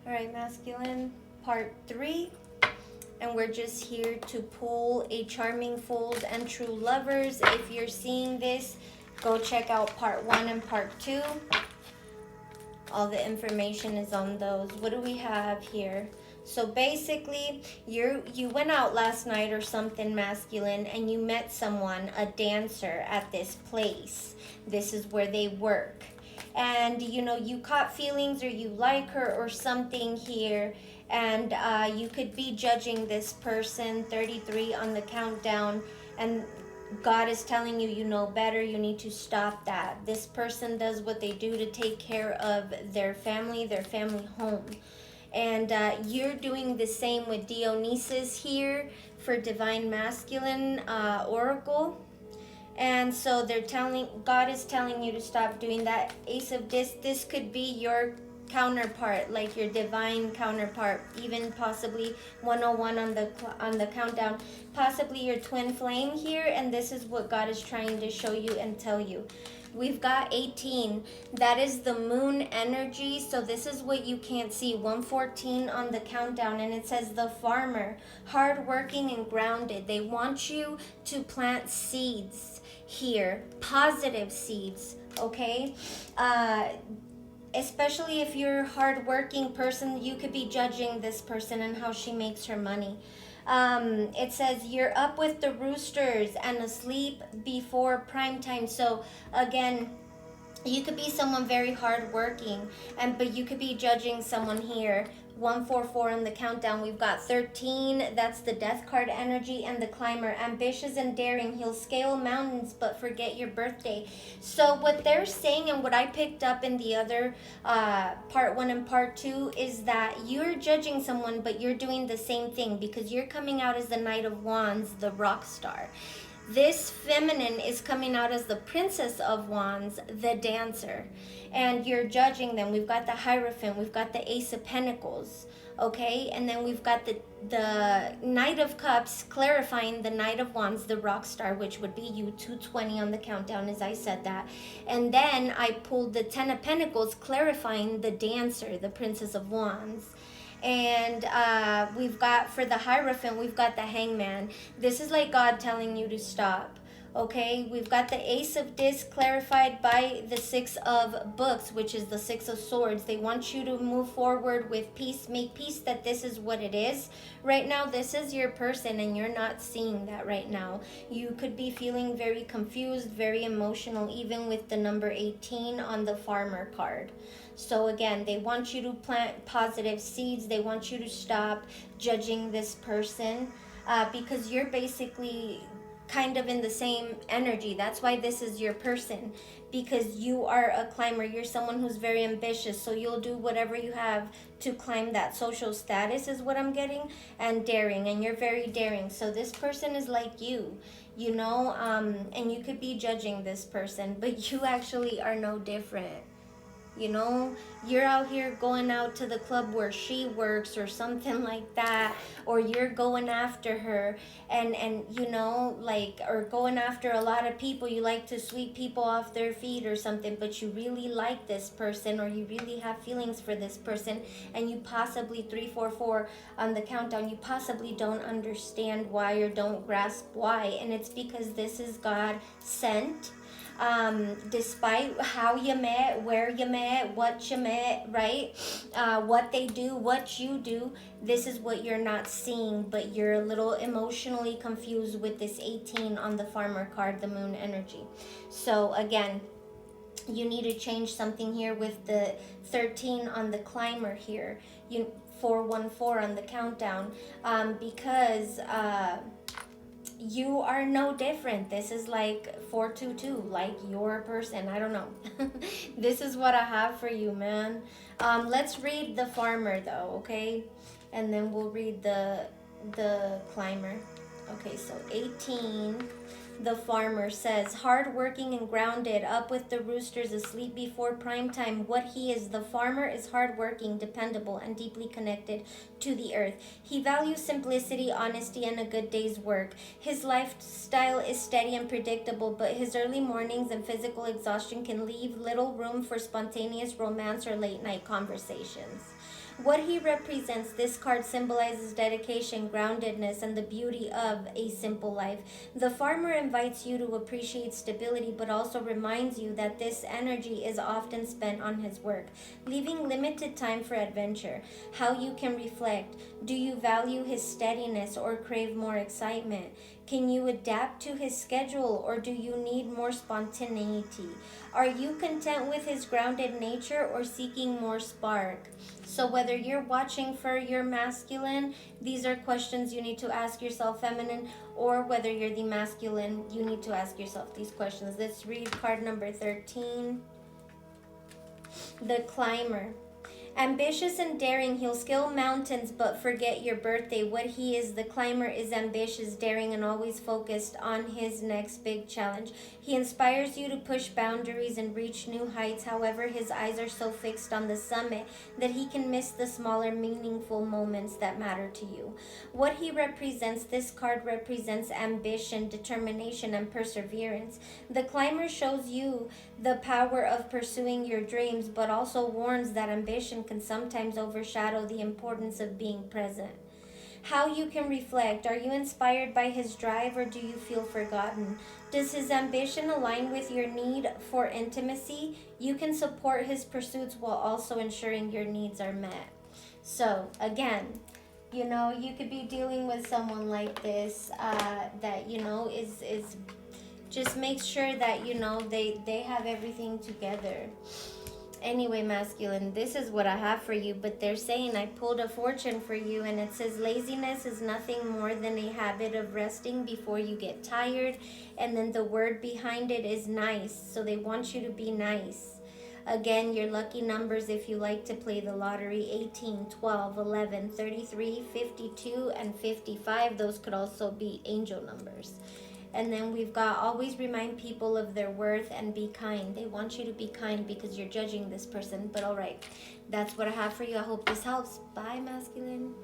All right, masculine, part 3. And we're just here to pull a charming fools and true lovers. If you're seeing this, go check out part 1 and part 2. All the information is on those. What do we have here? So basically, you went out last night or something, masculine, and you met someone, a dancer, at this place. This is where they work. And you caught feelings, or you like her or something here, and you could be judging this person. 33 on the countdown, and God is telling you, you know better, you need to stop that. This person does what they do to take care of their family home. And you're doing the same with Dionysus here for Divine Masculine Oracle. And so God is telling you to stop doing that. Ace of this could be your counterpart, like your divine counterpart, even possibly 101 on the countdown, possibly your twin flame here. And this is what God is trying to show you and tell you. We've got 18. That is the moon energy. So this is what you can't see. 114 on the countdown. And it says the farmer, hardworking and grounded. They want you to plant seeds here, positive seeds, okay? Especially if you're a hardworking person, you could be judging this person and how she makes her money. It says you're up with the roosters and asleep before prime time. So again, you could be someone very hardworking, but you could be judging someone here. 144 on the countdown. We've got 13. That's the death card energy. And the climber, ambitious and daring. He'll scale mountains but forget your birthday. So what they're saying, and what I picked up in the other part 1 and part 2, is that you're judging someone, but you're doing the same thing, because you're coming out as the Knight of Wands, the rock star. This feminine is coming out as the Princess of Wands, the dancer. And you're judging them. We've got the Hierophant. We've got the Ace of Pentacles. Okay? And then we've got the Knight of Cups clarifying the Knight of Wands, the rock star, which would be you. 220 on the countdown as I said that. And then I pulled the Ten of Pentacles clarifying the dancer, the Princess of Wands. And we've got, for the Hierophant, we've got the Hangman. This is like God telling you to stop. Okay, we've got the Ace of Discs clarified by the Six of Books, which is the Six of Swords. They want you to move forward with peace, make peace that this is what it is. Right now, this is your person, and you're not seeing that right now. You could be feeling very confused, very emotional, even with the number 18 on the Farmer card. So again, they want you to plant positive seeds. They want you to stop judging this person because you're basically kind of in the same energy. That's why this is your person, because you are a climber. You're someone who's very ambitious, so you'll do whatever you have to climb that social status, is what I'm getting, and daring, and you're very daring. So this person is like you, and you could be judging this person, but you actually are no different. You're out here going out to the club where she works or something like that, or you're going after her and or going after a lot of people. You like to sweep people off their feet or something, but you really like this person, or you really have feelings for this person, and you possibly, 344 on the countdown, you possibly don't understand why or don't grasp why, and it's because this is God sent. Despite how you met, where you met, what you met, right? What they do, what you do, this is what you're not seeing, but you're a little emotionally confused with this 18 on the Farmer card, the moon energy. So again, you need to change something here with the 13 on the climber here. 414 on the countdown, because you are no different. This is like 422, like your person. I don't know. This is what I have for you, man. Let's read the Farmer though, okay? And then we'll read the climber. Okay, so 18. The Farmer says, hardworking and grounded, up with the roosters, asleep before prime time. What he is, the farmer, is hardworking, dependable, and deeply connected to the earth. He values simplicity, honesty, and a good day's work. His lifestyle is steady and predictable, but his early mornings and physical exhaustion can leave little room for spontaneous romance or late night conversations. What he represents, this card symbolizes dedication, groundedness, and the beauty of a simple life. The farmer invites you to appreciate stability, but also reminds you that this energy is often spent on his work, leaving limited time for adventure. How you can reflect. Do you value his steadiness or crave more excitement? Can you adapt to his schedule or do you need more spontaneity? Are you content with his grounded nature or seeking more spark? So, whether you're watching for your masculine, these are questions you need to ask yourself, feminine, or whether you're the masculine, you need to ask yourself these questions. Let's read card number 13, the climber. Ambitious and daring, he'll scale mountains but forget your birthday. What he is, the climber, is ambitious, daring, and always focused on his next big challenge. He inspires you to push boundaries and reach new heights. However, his eyes are so fixed on the summit that he can miss the smaller, meaningful moments that matter to you. What he represents, this card represents ambition, determination, and perseverance. The climber shows you the power of pursuing your dreams, but also warns that ambition can sometimes overshadow the importance of being present. How you can reflect. Are you inspired by his drive or do you feel forgotten? Does his ambition align with your need for intimacy? You can support his pursuits while also ensuring your needs are met. So, again, you could be dealing with someone like this that, is just make sure that, they have everything together. Anyway, masculine, this is what I have for you, but they're saying I pulled a fortune for you, and it says laziness is nothing more than a habit of resting before you get tired, and then the word behind it is nice, so they want you to be nice. Again, your lucky numbers if you like to play the lottery: 18, 12, 11, 33, 52, and 55. Those could also be angel numbers. And then we've got always remind people of their worth and be kind. They want you to be kind because you're judging this person. But all right, that's what I have for you. I hope this helps. Bye, masculine.